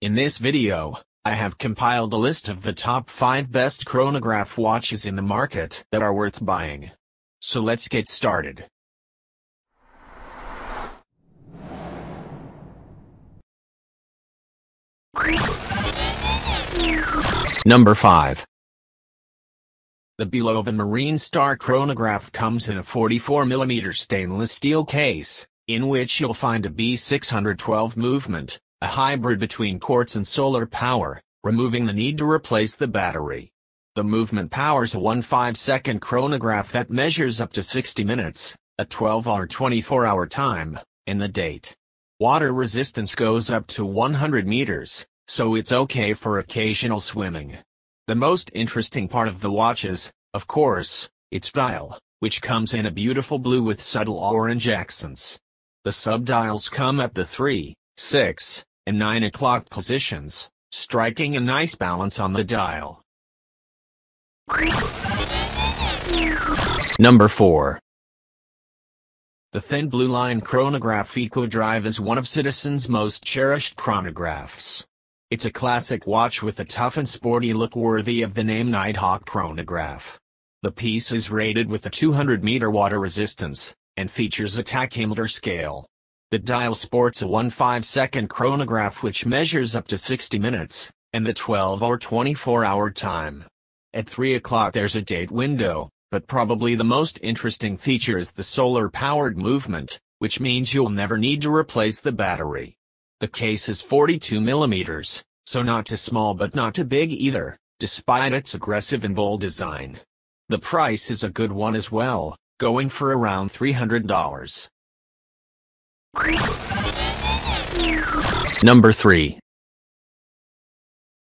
In this video, I have compiled a list of the top 5 best chronograph watches in the market that are worth buying. So let's get started. Number 5. The Beethoven Marine Star chronograph comes in a 44mm stainless steel case, in which you'll find a B612 movement, a hybrid between quartz and solar power, removing the need to replace the battery. The movement powers a 1/5-second chronograph that measures up to 60 minutes, a 12 or 24-hour time, and the date. Water resistance goes up to 100 meters, so it's okay for occasional swimming. The most interesting part of the watch is, of course, its dial, which comes in a beautiful blue with subtle orange accents. The subdials come at the 3, 6, and 9 o'clock positions, striking a nice balance on the dial. Number 4. The Thin Blue Line Chronograph EcoDrive is one of Citizen's most cherished chronographs. It's a classic watch with a tough and sporty look worthy of the name Nighthawk chronograph. The piece is rated with a 200-meter water resistance, and features a tachymeter scale. The dial sports a 1/5-second chronograph which measures up to 60 minutes, and the 12 or 24-hour time. At 3 o'clock there's a date window, but probably the most interesting feature is the solar-powered movement, which means you'll never need to replace the battery. The case is 42 millimeters, so not too small but not too big either, despite its aggressive and bold design. The price is a good one as well, going for around $300. Number 3.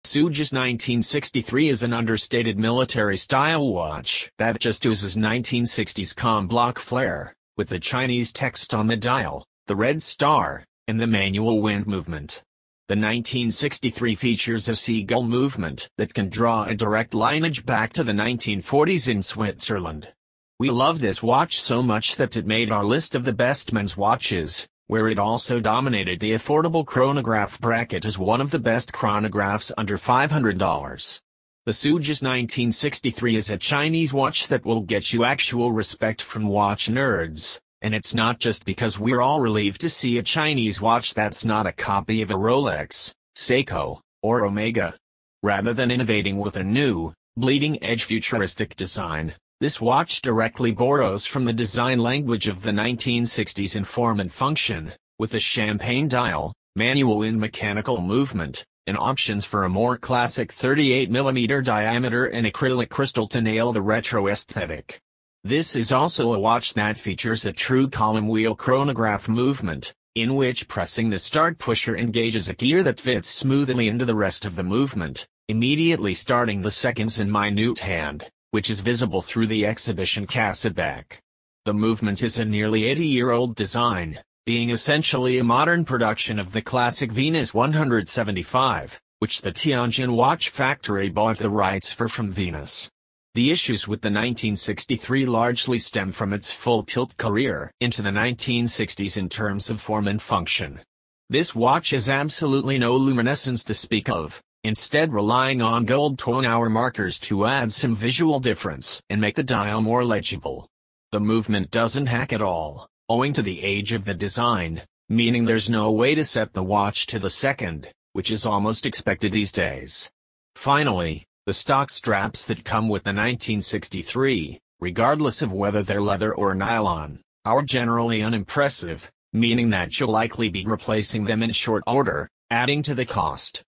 Suges 1963 is an understated military-style watch that just oozes 1960s com block flair, with the Chinese text on the dial, the red star, and the manual wind movement. The 1963 features a seagull movement that can draw a direct lineage back to the 1940s in Switzerland. We love this watch so much that it made our list of the best men's watches, where it also dominated the affordable chronograph bracket as one of the best chronographs under $500. The Suges 1963 is a Chinese watch that will get you actual respect from watch nerds, and it's not just because we're all relieved to see a Chinese watch that's not a copy of a Rolex, Seiko, or Omega. Rather than innovating with a new, bleeding-edge futuristic design, this watch directly borrows from the design language of the 1960s in form and function, with a champagne dial, manual and mechanical movement, and options for a more classic 38mm diameter and acrylic crystal to nail the retro aesthetic. This is also a watch that features a true column wheel chronograph movement, in which pressing the start pusher engages a gear that fits smoothly into the rest of the movement, immediately starting the seconds in minute hand, which is visible through the exhibition cassette. The movement is a nearly 80-year-old design, being essentially a modern production of the classic Venus 175, which the Tianjin Watch Factory bought the rights for from Venus. The issues with the 1963 largely stem from its full-tilt career into the 1960s in terms of form and function. This watch has absolutely no luminescence to speak of, instead relying on gold tone-hour markers to add some visual difference and make the dial more legible. The movement doesn't hack at all, owing to the age of the design, meaning there's no way to set the watch to the second, which is almost expected these days. Finally, the stock straps that come with the 1963, regardless of whether they're leather or nylon, are generally unimpressive, meaning that you'll likely be replacing them in short order, adding to the cost.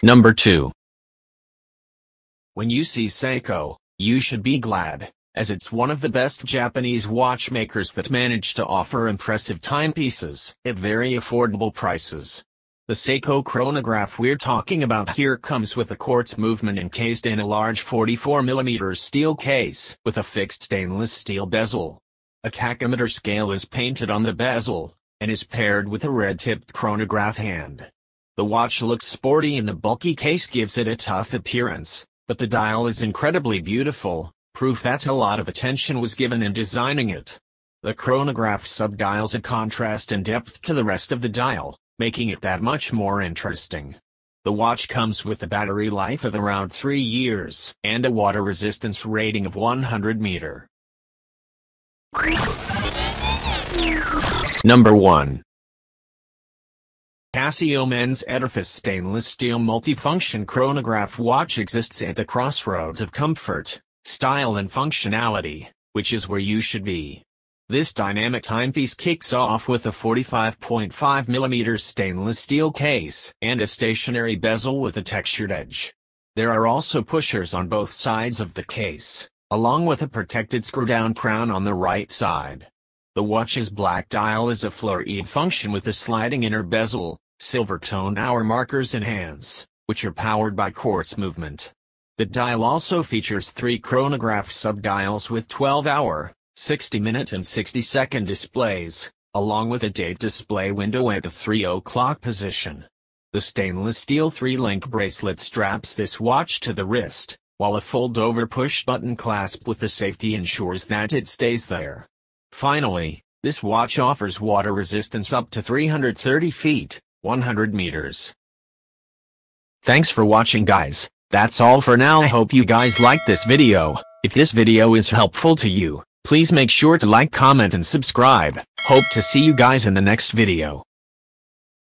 Number 2. When you see Seiko, you should be glad, as it's one of the best Japanese watchmakers that manage to offer impressive timepieces at very affordable prices. The Seiko chronograph we're talking about here comes with a quartz movement encased in a large 44mm steel case with a fixed stainless steel bezel. A tachymeter scale is painted on the bezel, and is paired with a red-tipped chronograph hand. The watch looks sporty and the bulky case gives it a tough appearance, but the dial is incredibly beautiful, proof that a lot of attention was given in designing it. The chronograph subdials add contrast and depth to the rest of the dial, making it that much more interesting. The watch comes with a battery life of around 3 years and a water resistance rating of 100 meter. Number 1. Casio Men's Edifice Stainless Steel Multifunction Chronograph Watch exists at the crossroads of comfort, style and functionality, which is where you should be. This dynamic timepiece kicks off with a 45.5mm stainless steel case and a stationary bezel with a textured edge. There are also pushers on both sides of the case, along with a protected screw-down crown on the right side. The watch's black dial is a fluoride function with a sliding inner bezel, silver tone hour markers and hands, which are powered by quartz movement. The dial also features 3 chronograph subdials with 12-hour, 60-minute and 60-second displays, along with a date display window at the 3 o'clock position. The stainless steel 3-link bracelet straps this watch to the wrist, while a fold-over push-button clasp with the safety ensures that it stays there. Finally, this watch offers water resistance up to 330 feet, 100 meters. Thanks for watching, guys. That's all for now. I hope you guys liked this video. If this video is helpful to you, please make sure to like, comment and subscribe. Hope to see you guys in the next video.